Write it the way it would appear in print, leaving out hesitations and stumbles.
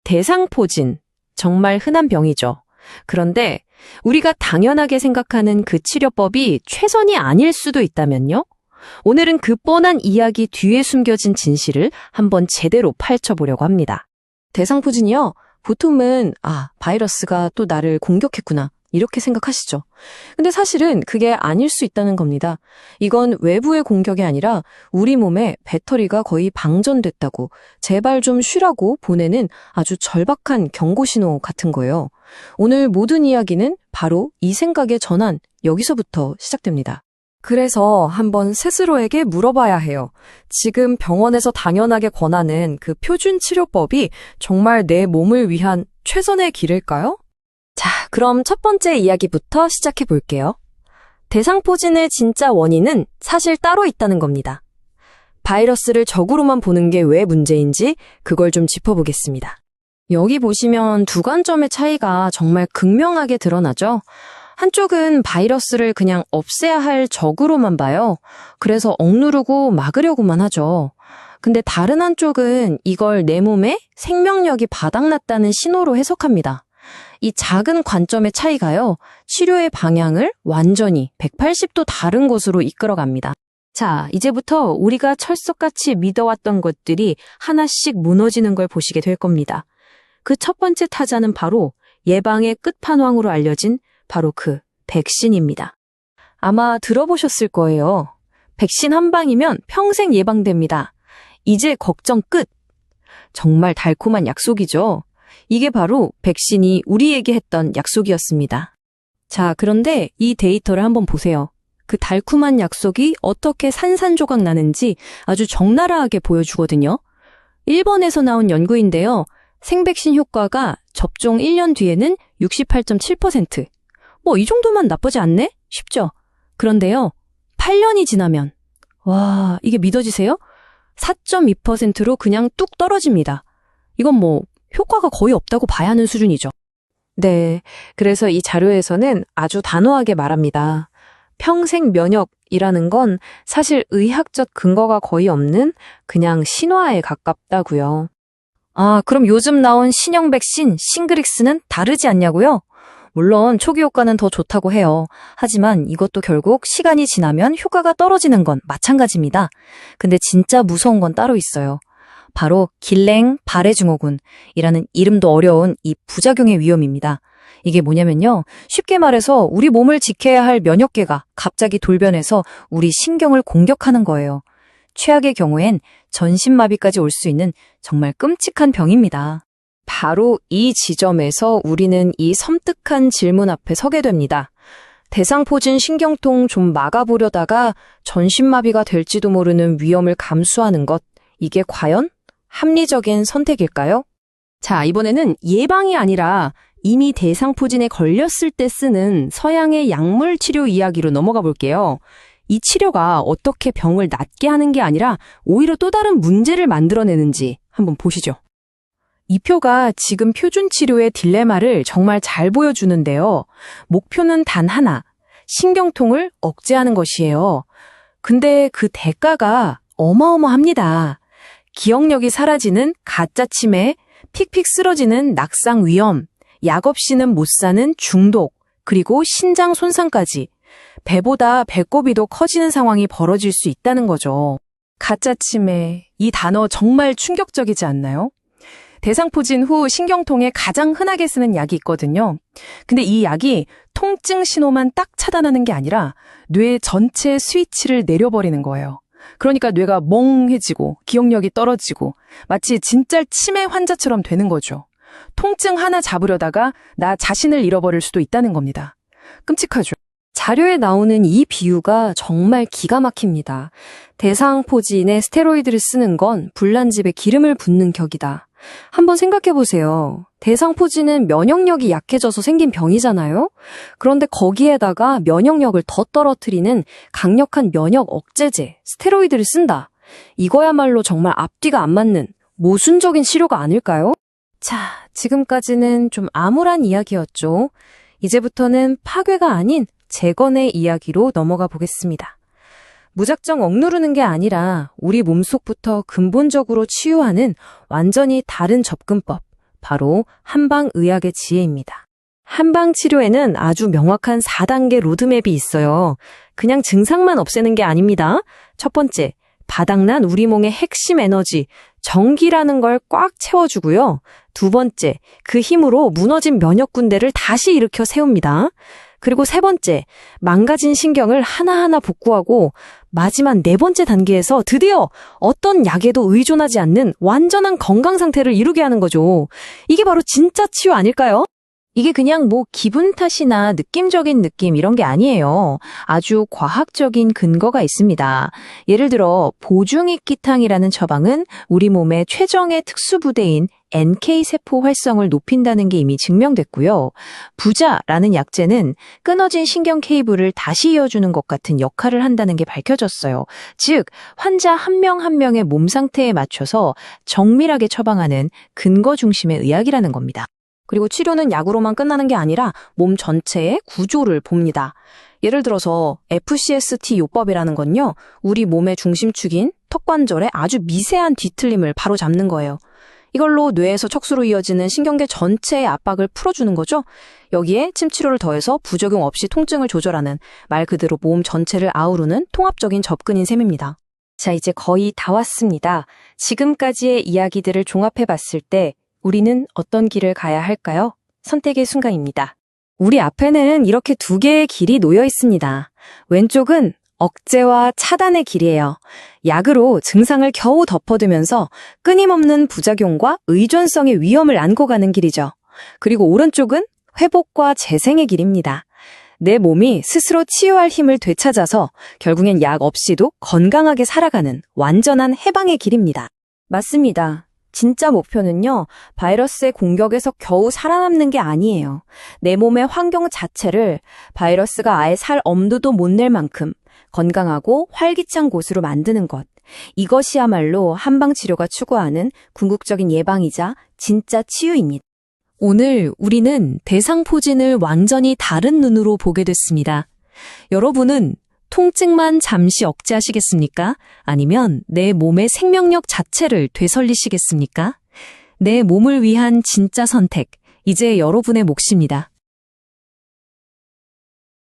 대상포진, 정말 흔한 병이죠. 그런데 우리가 당연하게 생각하는 그 치료법이 최선이 아닐 수도 있다면요? 오늘은 그 뻔한 이야기 뒤에 숨겨진 진실을 한번 제대로 파헤쳐보려고 합니다. 대상포진이요? 보통은 바이러스가 또 나를 공격했구나 이렇게 생각하시죠. 근데 사실은 그게 아닐 수 있다는 겁니다. 이건 외부의 공격이 아니라 우리 몸에 배터리가 거의 방전됐다고 제발 좀 쉬라고 보내는 아주 절박한 경고신호 같은 거예요. 오늘 모든 이야기는 바로 이 생각의 전환, 여기서부터 시작됩니다. 그래서 한번 스스로에게 물어봐야 해요. 지금 병원에서 당연하게 권하는 그 표준 치료법이 정말 내 몸을 위한 최선의 길일까요? 자, 그럼 첫 번째 이야기부터 시작해 볼게요. 대상포진의 진짜 원인은 사실 따로 있다는 겁니다. 바이러스를 적으로만 보는 게 왜 문제인지 그걸 좀 짚어보겠습니다. 여기 보시면 두 관점의 차이가 정말 극명하게 드러나죠? 한쪽은 바이러스를 그냥 없애야 할 적으로만 봐요. 그래서 억누르고 막으려고만 하죠. 근데 다른 한쪽은 이걸 내 몸에 생명력이 바닥났다는 신호로 해석합니다. 이 작은 관점의 차이가요, 치료의 방향을 완전히 180도 다른 곳으로 이끌어갑니다. 자, 이제부터 우리가 철석같이 믿어왔던 것들이 하나씩 무너지는 걸 보시게 될 겁니다. 그 첫 번째 타자는 바로 예방의 끝판왕으로 알려진 바로 그 백신입니다. 아마 들어보셨을 거예요. 백신 한 방이면 평생 예방됩니다. 이제 걱정 끝. 정말 달콤한 약속이죠. 이게 바로 백신이 우리에게 했던 약속이었습니다. 자, 그런데 이 데이터를 한번 보세요. 그 달콤한 약속이 어떻게 산산조각 나는지 아주 적나라하게 보여주거든요. 일본에서 나온 연구인데요. 생백신 효과가 접종 1년 뒤에는 68.7%. 이 정도만 나쁘지 않네? 쉽죠? 그런데요, 8년이 지나면, 와, 이게 믿어지세요? 4.2%로 그냥 뚝 떨어집니다. 이건 효과가 거의 없다고 봐야 하는 수준이죠. 네, 그래서 이 자료에서는 아주 단호하게 말합니다. 평생 면역이라는 건 사실 의학적 근거가 거의 없는 그냥 신화에 가깝다고요. 그럼 요즘 나온 신형 백신 싱그릭스는 다르지 않냐고요? 물론 초기 효과는 더 좋다고 해요. 하지만 이것도 결국 시간이 지나면 효과가 떨어지는 건 마찬가지입니다. 근데 진짜 무서운 건 따로 있어요. 바로 길랭 발해증후군이라는 이름도 어려운 이 부작용의 위험입니다. 이게 뭐냐면요. 쉽게 말해서 우리 몸을 지켜야 할 면역계가 갑자기 돌변해서 우리 신경을 공격하는 거예요. 최악의 경우엔 전신마비까지 올 수 있는 정말 끔찍한 병입니다. 바로 이 지점에서 우리는 이 섬뜩한 질문 앞에 서게 됩니다. 대상포진 신경통 좀 막아보려다가 전신마비가 될지도 모르는 위험을 감수하는 것, 이게 과연 합리적인 선택일까요? 자, 이번에는 예방이 아니라 이미 대상포진에 걸렸을 때 쓰는 서양의 약물 치료 이야기로 넘어가 볼게요. 이 치료가 어떻게 병을 낫게 하는 게 아니라 오히려 또 다른 문제를 만들어내는지 한번 보시죠. 이 표가 지금 표준 치료의 딜레마를 정말 잘 보여주는데요. 목표는 단 하나, 신경통을 억제하는 것이에요. 근데 그 대가가 어마어마합니다. 기억력이 사라지는 가짜 치매, 픽픽 쓰러지는 낙상 위험, 약 없이는 못 사는 중독, 그리고 신장 손상까지 배보다 배꼽이도 커지는 상황이 벌어질 수 있다는 거죠. 가짜 치매, 이 단어 정말 충격적이지 않나요? 대상포진 후 신경통에 가장 흔하게 쓰는 약이 있거든요. 근데 이 약이 통증 신호만 딱 차단하는 게 아니라 뇌 전체 스위치를 내려버리는 거예요. 그러니까 뇌가 멍해지고 기억력이 떨어지고 마치 진짜 치매 환자처럼 되는 거죠. 통증 하나 잡으려다가 나 자신을 잃어버릴 수도 있다는 겁니다. 끔찍하죠. 자료에 나오는 이 비유가 정말 기가 막힙니다. 대상포진에 스테로이드를 쓰는 건 불난집에 기름을 붓는 격이다. 한번 생각해보세요. 대상포진은 면역력이 약해져서 생긴 병이잖아요? 그런데 거기에다가 면역력을 더 떨어뜨리는 강력한 면역 억제제, 스테로이드를 쓴다. 이거야말로 정말 앞뒤가 안 맞는 모순적인 치료가 아닐까요? 자, 지금까지는 좀 암울한 이야기였죠. 이제부터는 파괴가 아닌 재건의 이야기로 넘어가 보겠습니다. 무작정 억누르는 게 아니라 우리 몸속부터 근본적으로 치유하는 완전히 다른 접근법, 바로 한방의학의 지혜입니다. 한방치료에는 아주 명확한 4단계 로드맵이 있어요. 그냥 증상만 없애는 게 아닙니다. 첫 번째, 바닥난 우리 몸의 핵심 에너지, 정기라는 걸 꽉 채워주고요. 두 번째, 그 힘으로 무너진 면역군대를 다시 일으켜 세웁니다. 그리고 세 번째, 망가진 신경을 하나하나 복구하고 마지막 네 번째 단계에서 드디어 어떤 약에도 의존하지 않는 완전한 건강 상태를 이루게 하는 거죠. 이게 바로 진짜 치유 아닐까요? 이게 그냥 기분 탓이나 느낌적인 느낌 이런 게 아니에요. 아주 과학적인 근거가 있습니다. 예를 들어 보중익기탕이라는 처방은 우리 몸의 최정의 특수부대인 NK세포 활성을 높인다는 게 이미 증명됐고요. 부자라는 약재는 끊어진 신경 케이블을 다시 이어주는 것 같은 역할을 한다는 게 밝혀졌어요. 즉, 환자 한 명 한 명의 몸 상태에 맞춰서 정밀하게 처방하는 근거 중심의 의학이라는 겁니다. 그리고 치료는 약으로만 끝나는 게 아니라 몸 전체의 구조를 봅니다. 예를 들어서 FCST 요법이라는 건요, 우리 몸의 중심축인 턱관절의 아주 미세한 뒤틀림을 바로잡는 거예요. 이걸로 뇌에서 척수로 이어지는 신경계 전체의 압박을 풀어주는 거죠. 여기에 침치료를 더해서 부작용 없이 통증을 조절하는, 말 그대로 몸 전체를 아우르는 통합적인 접근인 셈입니다. 자, 이제 거의 다 왔습니다. 지금까지의 이야기들을 종합해 봤을 때 우리는 어떤 길을 가야 할까요? 선택의 순간입니다. 우리 앞에는 이렇게 두 개의 길이 놓여 있습니다. 왼쪽은 억제와 차단의 길이에요. 약으로 증상을 겨우 덮어두면서 끊임없는 부작용과 의존성의 위험을 안고 가는 길이죠. 그리고 오른쪽은 회복과 재생의 길입니다. 내 몸이 스스로 치유할 힘을 되찾아서 결국엔 약 없이도 건강하게 살아가는 완전한 해방의 길입니다. 맞습니다. 진짜 목표는요, 바이러스의 공격에서 겨우 살아남는 게 아니에요. 내 몸의 환경 자체를 바이러스가 아예 살 엄두도 못 낼 만큼 건강하고 활기찬 곳으로 만드는 것. 이것이야말로 한방치료가 추구하는 궁극적인 예방이자 진짜 치유입니다. 오늘 우리는 대상포진을 완전히 다른 눈으로 보게 됐습니다. 여러분은 통증만 잠시 억제하시겠습니까? 아니면 내 몸의 생명력 자체를 되살리시겠습니까? 내 몸을 위한 진짜 선택, 이제 여러분의 몫입니다.